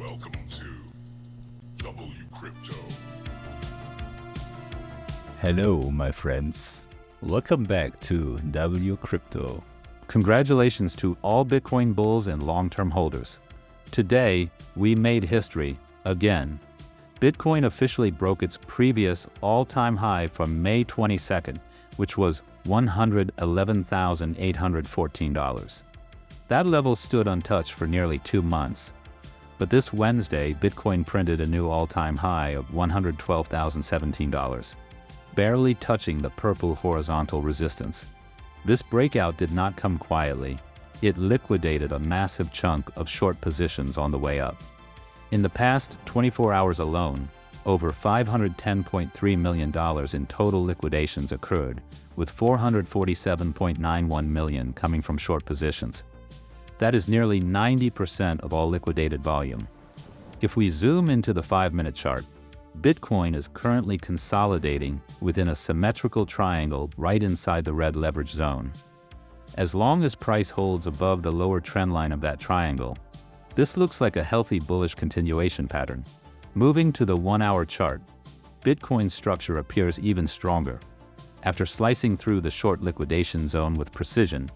Welcome to WCrypto. Hello, my friends. Welcome back to WCrypto. Congratulations to all Bitcoin bulls and long-term holders. Today, we made history again. Bitcoin officially broke its previous all-time high from May 22nd, which was $111,814. That level stood untouched for nearly 2 months. But this Wednesday, Bitcoin printed a new all-time high of $112,017, barely touching the purple horizontal resistance. This breakout did not come quietly. It liquidated a massive chunk of short positions on the way up. In the past 24 hours alone, over $510.3 million in total liquidations occurred, with $447.91 million coming from short positions. That is nearly 90% of all liquidated volume. If we zoom into the 5-minute chart, Bitcoin is currently consolidating within a symmetrical triangle right inside the red leverage zone. As long as price holds above the lower trend line of that triangle, this looks like a healthy bullish continuation pattern. Moving to the 1-hour chart, Bitcoin's structure appears even stronger. After slicing through the short liquidation zone with precision,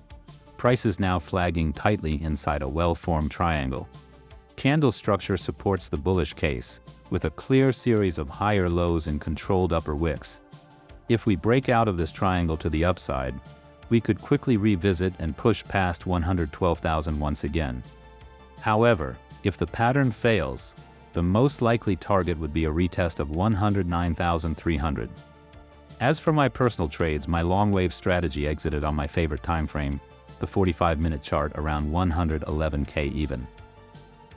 price is now flagging tightly inside a well-formed triangle. Candle structure supports the bullish case, with a clear series of higher lows and controlled upper wicks. If we break out of this triangle to the upside, we could quickly revisit and push past 112,000 once again. However, if the pattern fails, the most likely target would be a retest of 109,300. As for my personal trades, my long wave strategy exited on my favorite time frame, the 45-minute chart, around 111K even.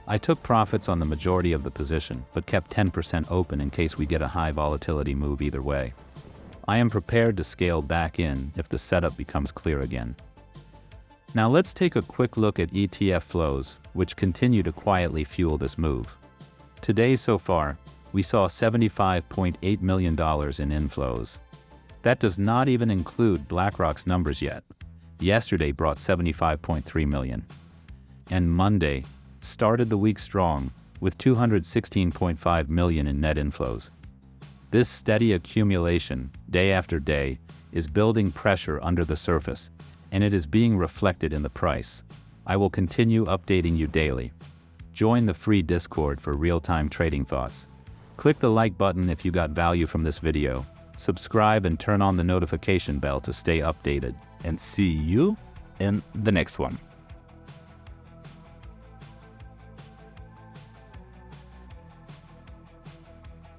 I took profits on the majority of the position, but kept 10% open in case we get a high volatility move either way. I am prepared to scale back in if the setup becomes clear again. Now let's take a quick look at ETF flows, which continue to quietly fuel this move. Today so far, we saw $75.8 million in inflows. That does not even include BlackRock's numbers yet. Yesterday brought $75.3 million. And Monday started the week strong, with $216.5 million in net inflows. This steady accumulation, day after day, is building pressure under the surface, and it is being reflected in the price. I will continue updating you daily. Join the free Discord for real-time trading thoughts. Click the like button if you got value from this video. Subscribe and turn on the notification bell to stay updated. And see you in the next one.